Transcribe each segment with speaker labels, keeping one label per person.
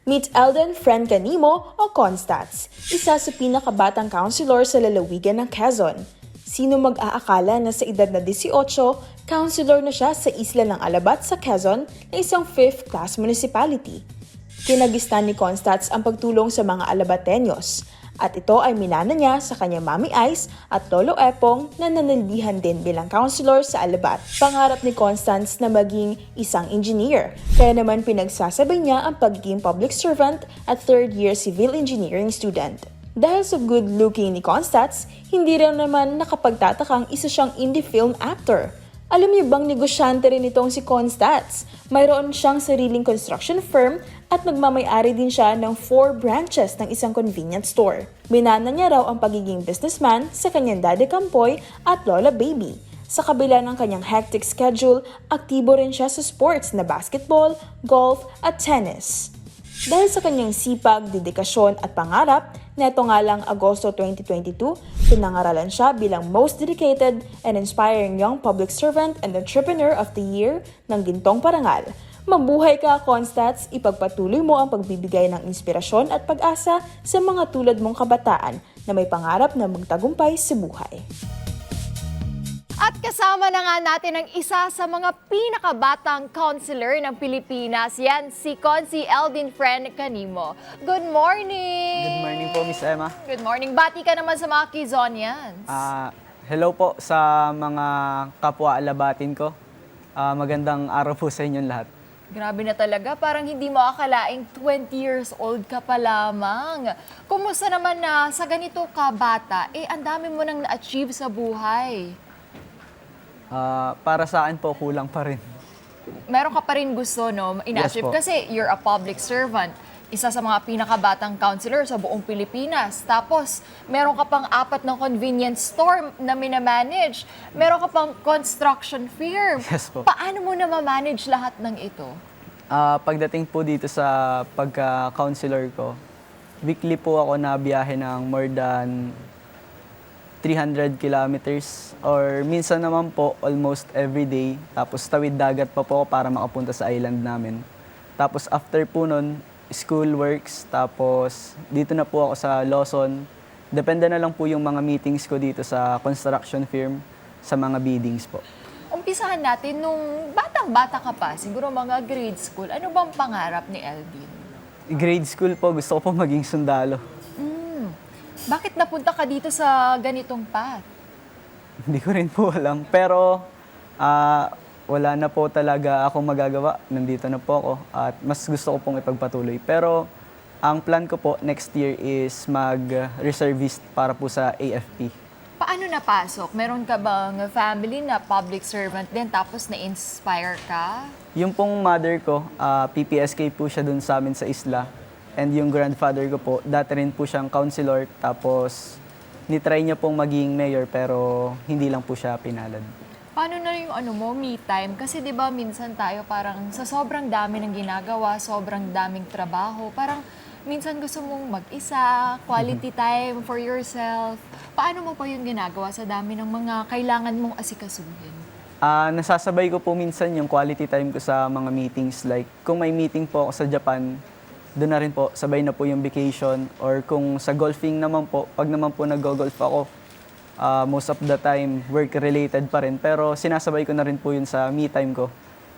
Speaker 1: Meet Eldon Francanimo o Constats, isa sa pinakabatang counselor sa lalawigan ng Quezon. Sino mag-aakala na sa edad na 18, counselor na siya sa isla ng Alabat sa Quezon na isang 5th class municipality. Kinagistan ni Constats ang pagtulong sa mga Alabateños at ito ay minana niya sa kanyang Mami Ice at Lolo Epong na nananilihan din bilang counselor sa Alabat. Pangarap ni Constance na maging isang engineer, kaya naman pinagsasabay niya ang pagiging public servant at third-year civil engineering student. Dahil sa good-looking ni Constance, hindi rin naman nakapagtatakang isa siyang indie film actor. Alam niyo bang negosyante rin itong si Constance? Mayroon siyang sariling construction firm at nagmamay-ari din siya ng 4 branches ng isang convenience store. Minana niya raw ang pagiging businessman sa kanyang Daddy Campoy at Lola Baby. Sa kabila ng kanyang hectic schedule, aktibo rin siya sa sports na basketball, golf at tennis. Dahil sa kanyang sipag, dedikasyon at pangarap, neto nga lang Agosto 2022, pinangaralan siya bilang Most Dedicated and Inspiring Young Public Servant and Entrepreneur of the Year ng Gintong Parangal. Mabuhay ka, Constats! Ipagpatuloy mo ang pagbibigay ng inspirasyon at pag-asa sa mga tulad mong kabataan na may pangarap na magtagumpay sa buhay.
Speaker 2: At kasama na nga natin ang isa sa mga pinakabatang counselor ng Pilipinas. Yan, si Consi Eldin Francanimo. Good morning!
Speaker 3: Good morning po, Miss Emma.
Speaker 2: Good morning. Bati ka naman sa mga Quezonians.
Speaker 3: Hello po sa mga kapwa alabatin ko. Magandang araw po sa inyong lahat.
Speaker 2: Grabe na talaga. Parang hindi mo akalaing 20 years old ka pa lamang. Kumusta naman na sa ganito ka bata, ang dami mo nang na-achieve sa buhay?
Speaker 3: Para sa akin po, kulang pa rin.
Speaker 2: Meron ka pa rin gusto, no? Ina-achieve
Speaker 3: Yes po.
Speaker 2: kasi you're a public servant. Isa sa mga pinakabatang counselor sa buong Pilipinas. Tapos, meron ka pang 4 na convenience store na minamanage. Meron ka pang construction firm.
Speaker 3: Yes po.
Speaker 2: Paano mo na ma-manage lahat ng ito?
Speaker 3: Pagdating po dito sa pagka-counselor ko, weekly po ako na biyahe ng more than 300 kilometers or minsan naman po almost every day. Tapos tawid dagat pa po ako para makapunta sa island namin. Tapos after po nun, school works. Tapos dito na po ako sa Lawson. Depende na lang po yung mga meetings ko dito sa construction firm sa mga biddings po.
Speaker 2: Umpisahan natin nung batang-bata ka pa, siguro mga grade school. Ano bang pangarap ni Eldin?
Speaker 3: Grade school po, gusto ko po maging sundalo.
Speaker 2: Bakit napunta ka dito sa ganitong path?
Speaker 3: Hindi ko rin po alam. Pero wala na po talaga akong magagawa. Nandito na po ako at mas gusto ko pong ipagpatuloy. Pero ang plan ko po next year is mag-reservist para po sa AFP.
Speaker 2: Paano napasok? Meron ka bang family na public servant din tapos na-inspire ka?
Speaker 3: Yung pong mother ko, PPSK po siya dun sa amin sa isla. And yung grandfather ko po, dati rin po siyang counselor. Tapos nitry niya pong maging mayor pero hindi lang po siya pinalad.
Speaker 2: Paano na yung me time? Kasi 'di ba minsan tayo parang sa sobrang dami ng ginagawa, sobrang daming trabaho, parang minsan gusto mong mag-isa, quality time for yourself. Paano mo pa yung ginagawa sa dami ng mga kailangan mong asikasuhin?
Speaker 3: Nasasabay ko po minsan yung quality time ko sa mga meetings. Like kung may meeting po ako sa Japan, doon na rin po, sabay na po yung vacation. Or kung sa golfing naman po, pag naman po nag-golf ako, most of the time, work-related pa rin. Pero sinasabay ko na rin po yun sa me time ko.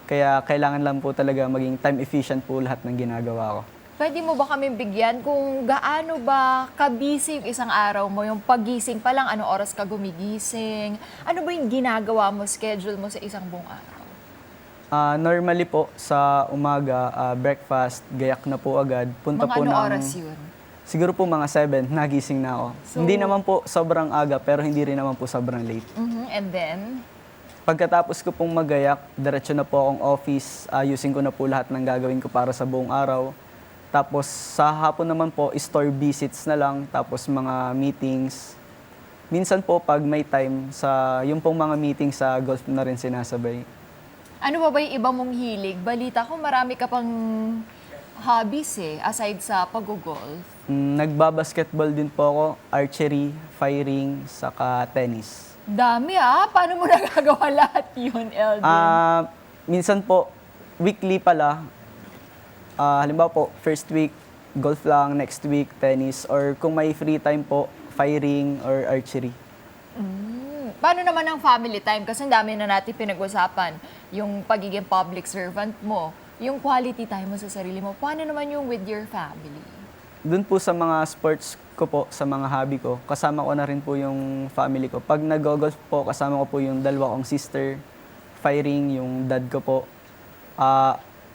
Speaker 3: Kaya kailangan lang po talaga maging time efficient po lahat ng ginagawa ko.
Speaker 2: Pwede mo ba kami bigyan kung gaano ba ka-busy yung isang araw mo? Yung pagising pa lang, anong oras ka gumigising? Ano ba yung ginagawa mo, schedule mo sa isang buong araw?
Speaker 3: Normally po, sa umaga, breakfast, gayak na po agad. Punta
Speaker 2: Mga
Speaker 3: po
Speaker 2: ano
Speaker 3: ng,
Speaker 2: oras yun?
Speaker 3: Siguro po mga 7, nagising na ako.
Speaker 2: So-
Speaker 3: Hindi naman po sobrang aga, pero hindi rin naman po sobrang late.
Speaker 2: And then?
Speaker 3: Pagkatapos ko pong magayak, diretso na po akong office. Ayusin ko na po lahat ng gagawin ko para sa buong araw. Tapos sa hapon naman po, store visits na lang. Tapos mga meetings. Minsan po pag may time, yung pong mga meetings sa golf na rin sinasabay.
Speaker 2: Ano ba yung iba mong hilig? Balita ko marami ka pang hobbies aside sa pag-golf.
Speaker 3: Nagbabasketball din po ako, archery, firing, saka tennis.
Speaker 2: Dami Paano mo nagagawa lahat yun, Eldin?
Speaker 3: Minsan po, weekly pala, Halimbawa po, first week, golf lang, next week, tennis, or kung may free time po, firing or archery.
Speaker 2: Paano naman ang family time? Kasi ang dami na natin pinag-usapan. Yung pagiging public servant mo, yung quality time mo sa sarili mo. Paano naman yung with your family?
Speaker 3: Doon po sa mga sports ko po, sa mga hobby ko, kasama ko na rin po yung family ko. Pag nag-golf po, kasama ko po yung dalawa kong sister, firing, yung dad ko po.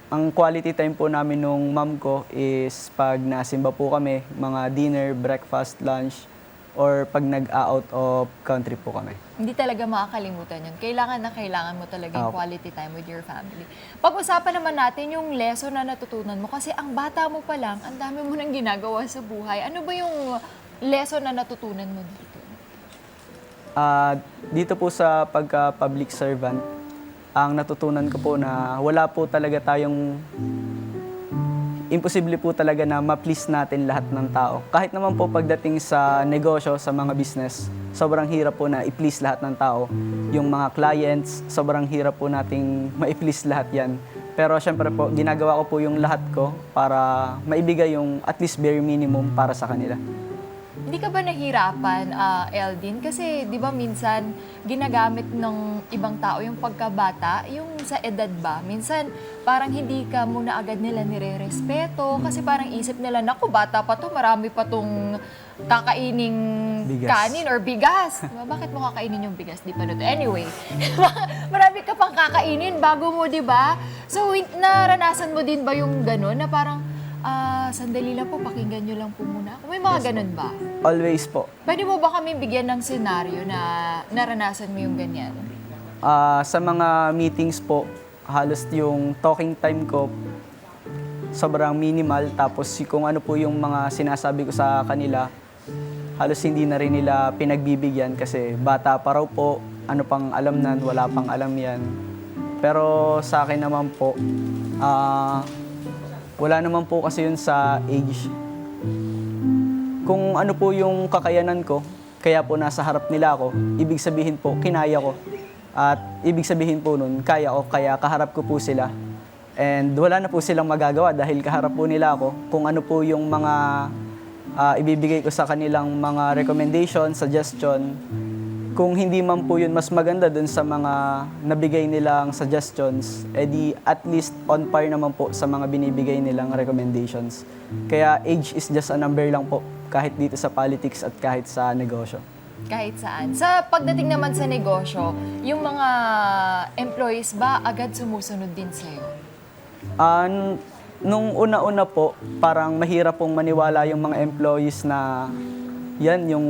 Speaker 3: Ang quality time po namin nung mom ko is pag nasimba po kami, mga dinner, breakfast, lunch, or pag nag-out of country po kami.
Speaker 2: Hindi talaga makakalimutan yun. Kailangan na kailangan mo talaga yung
Speaker 3: Opo.
Speaker 2: quality time with your family. Pag-usapan naman natin yung lesson na natutunan mo. Kasi ang bata mo pa lang, ang dami mo nang ginagawa sa buhay. Ano ba yung lesson na natutunan mo dito?
Speaker 3: Dito po sa pagka-public servant, ang natutunan ko po na wala po talaga tayong imposible po talaga na ma-please natin lahat ng tao. Kahit naman po pagdating sa negosyo, sa mga business, sobrang hirap po na i-please lahat ng tao. Yung mga clients, sobrang hirap po nating ma-please lahat yan. Pero syempre po, ginagawa ko po yung lahat ko para maibigay yung at least bare minimum para sa kanila.
Speaker 2: Hindi ka ba nahirapan, Eldin? Kasi di ba minsan ginagamit ng ibang tao yung pagkabata, yung sa edad ba? Minsan parang hindi ka muna agad nila nire-respeto kasi parang isip nila, naku, bata pa to, marami pa tong kakaining
Speaker 3: Bigas.
Speaker 2: kanin or bigas. Diba? Bakit mo kakainin yung bigas? Di pa na to. Anyway, marami ka pang kakainin bago mo, di ba? So, naranasan mo din ba yung gano'n na parang, sandali lang po, pakinggan nyo lang po muna. Kung may mga ganun ba?
Speaker 3: Always po.
Speaker 2: Pwede mo ba kami bigyan ng senaryo na naranasan mo yung ganyan?
Speaker 3: Sa mga meetings po, halos yung talking time ko, sobrang minimal. Tapos kung ano po yung mga sinasabi ko sa kanila, halos hindi na rin nila pinagbibigyan kasi bata pa raw po, ano pang alam nan, wala pang alam yan. Pero sa akin naman po, wala naman po kasi yun sa age. Kung ano po yung kakayanan ko, kaya po nasa harap nila ako, ibig sabihin po, kinaya ko. At ibig sabihin po nun, kaya ko, kaya kaharap ko po sila. And wala na po silang magagawa dahil kaharap po nila ako. Kung ano po yung mga ibibigay ko sa kanilang mga recommendation, suggestion, kung hindi man po yun mas maganda dun sa mga nabigay nilang suggestions, edi at least on par naman po sa mga binibigay nilang recommendations. Kaya age is just a number lang po, kahit dito sa politics at kahit sa negosyo.
Speaker 2: Kahit saan. Sa pagdating naman sa negosyo, yung mga employees ba agad sumusunod din sa'yo?
Speaker 3: Nung una-una po, parang mahirap pong maniwala yung mga employees na yan yung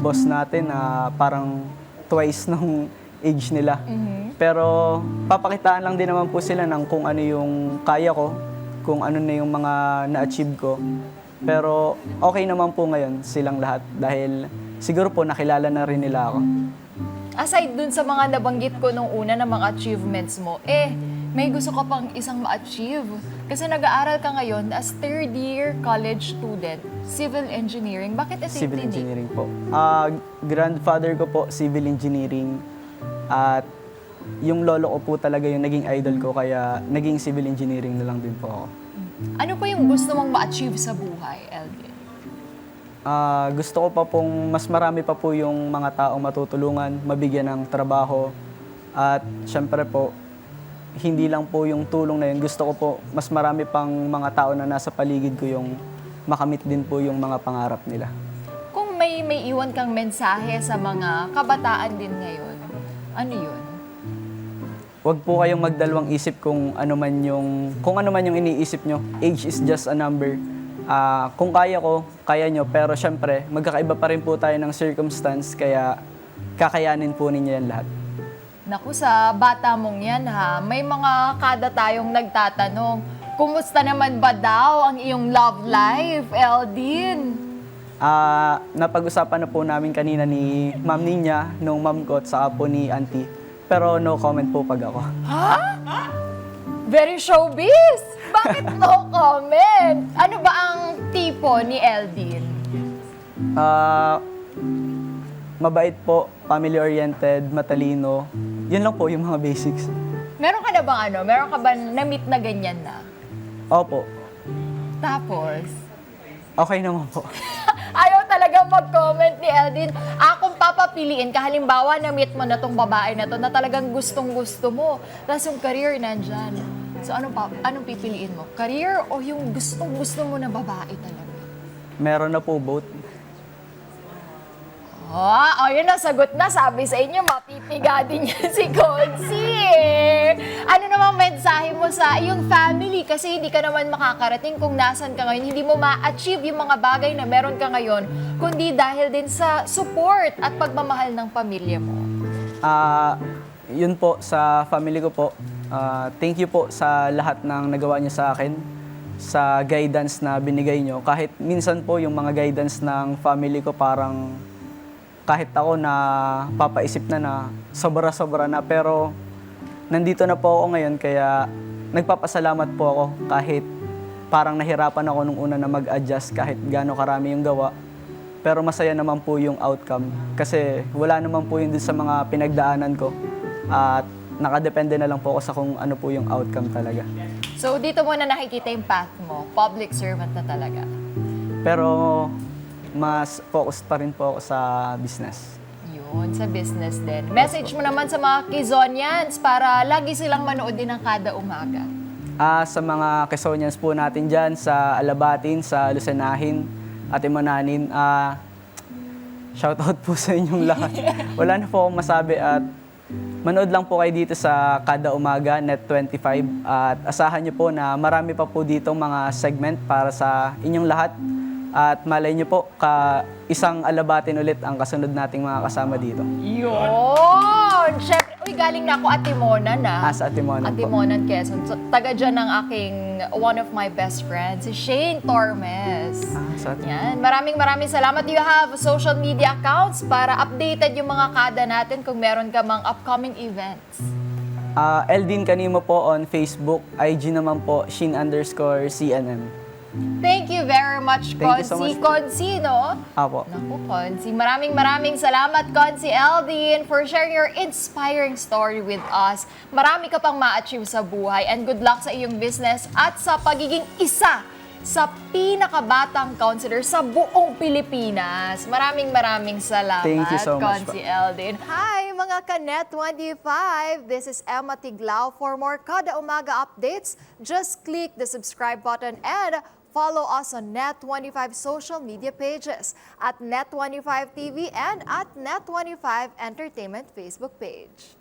Speaker 3: boss natin na parang twice ng age nila. Pero papakitaan lang din naman po sila ng kung ano yung kaya ko, kung ano na yung mga na-achieve ko. Pero okay naman po ngayon silang lahat dahil siguro po nakilala na rin nila ako.
Speaker 2: Aside dun sa mga nabanggit ko nung una na mga achievements mo, may gusto ka pang isang ma-achieve. Kasi nag-aaral ka ngayon as third year college student, civil engineering. Bakit ito
Speaker 3: Civil
Speaker 2: yung tinik?
Speaker 3: engineering po. Grandfather ko po, civil engineering. At yung lolo ko po talaga yung naging idol ko, kaya naging civil engineering na lang din po ako.
Speaker 2: Ano pa yung gusto mong ma-achieve sa buhay, Eldin?
Speaker 3: Gusto ko pa pong mas marami pa po yung mga taong matutulungan, mabigyan ng trabaho. At syempre po, hindi lang po yung tulong na yun. Gusto ko po mas marami pang mga tao na nasa paligid ko yung makamit din po yung mga pangarap nila.
Speaker 2: Kung may iwan kang mensahe sa mga kabataan din ngayon, ano yun?
Speaker 3: Huwag po kayong magdalawang isip kung ano man yung iniisip nyo. Age is just a number. Kung kaya ko, kaya nyo. Pero syempre, magkakaiba pa rin po tayo ng circumstance, kaya kakayanin po ninyo yan lahat.
Speaker 2: Naku, sa bata mong yan ha, may mga kada tayong nagtatanong, kumusta naman ba daw ang iyong love life, Eldin?
Speaker 3: Napag-usapan na po namin kanina ni Ma'am Ninya, nung ma'am ko at saka po ni Auntie. Pero no comment po pag ako.
Speaker 2: Very showbiz! Bakit no comment? Ano ba ang tipo ni Eldin?
Speaker 3: Mabait po, family-oriented, matalino. Yun lang po yung mga basics.
Speaker 2: Meron ka na bang meron ka ba na-meet na ganyan na?
Speaker 3: Opo,
Speaker 2: Tapos,
Speaker 3: okay naman po.
Speaker 2: ayaw talaga mag-comment ni Eldin. Kung papapiliin ka, halimbawa na-meet mo na tong babae na to na talagang gustong-gusto mo, tapos yung career nandyan. So anong pipiliin mo? Career o yung gustong-gusto mo na babae talaga?
Speaker 3: Meron na po both.
Speaker 2: Yun na, sagot na. Sabi sa inyo, mapipiga din yan si Consi. Ano namang mensahe mo sa iyong family? Kasi hindi ka naman makakarating kung nasan ka ngayon. Hindi mo ma-achieve yung mga bagay na meron ka ngayon, kundi dahil din sa support at pagmamahal ng pamilya mo.
Speaker 3: Yun po, sa family ko po, thank you po sa lahat ng nagawa niyo sa akin, sa guidance na binigay niyo. Kahit minsan po yung mga guidance ng family ko parang kahit ako na papaisip na sobra-sobra na, pero nandito na po ako ngayon kaya nagpapasalamat po ako kahit parang nahirapan ako nung una na mag-adjust kahit gaano karami yung gawa. Pero masaya naman po yung outcome kasi wala naman po yun dun sa mga pinagdaanan ko at nakadepende na lang po ako sa kung ano po yung outcome talaga.
Speaker 2: So dito mo na nakikita yung path mo. Public servant na talaga.
Speaker 3: Pero mas focus pa rin po ako sa business.
Speaker 2: Yun, sa business din. Message mo naman sa mga Quezonians para lagi silang manood din ng kada umaga.
Speaker 3: Sa mga Quezonians po natin dyan, sa Alabatin, sa Lucena-hin, Ate Mananin, shoutout po sa inyong lahat. Wala na po akong masabi at manood lang po kayo dito sa Kada Umaga, Net25 at asahan niyo po na marami pa po ditong mga segment para sa inyong lahat. At malay niyo po, isang alabatin ulit ang kasunod nating mga kasama dito.
Speaker 2: Yun! Siyempre, galing na ako Atimonan
Speaker 3: Sa Atimonan po.
Speaker 2: Atimonan, Quezon. So, taga dyan ang aking, one of my best friends, si Shane Tormes.
Speaker 3: Sa
Speaker 2: Yan. Maraming salamat. You have social media accounts para updated yung mga kada natin kung meron ka mang upcoming events.
Speaker 3: Eldin Canimo po on Facebook, IG naman po, Shin_CNM.
Speaker 2: Thank you very much,
Speaker 3: Thank you so
Speaker 2: Consi.
Speaker 3: much po.
Speaker 2: Consi, no?
Speaker 3: Apo.
Speaker 2: Naku, Consi. Maraming salamat, Consi Eldin, for sharing your inspiring story with us. Marami ka pang ma-achieve sa buhay and good luck sa iyong business at sa pagiging isa sa pinakabatang counselor sa buong Pilipinas. Maraming salamat,
Speaker 3: Thank you so much
Speaker 2: Consi
Speaker 3: po.
Speaker 2: Eldin. Hi, mga Kanet25! This is Emma Tiglao. For more Kada Umaga updates, just click the subscribe button and follow us on Net25 social media pages at Net25 TV and at Net25 Entertainment Facebook page.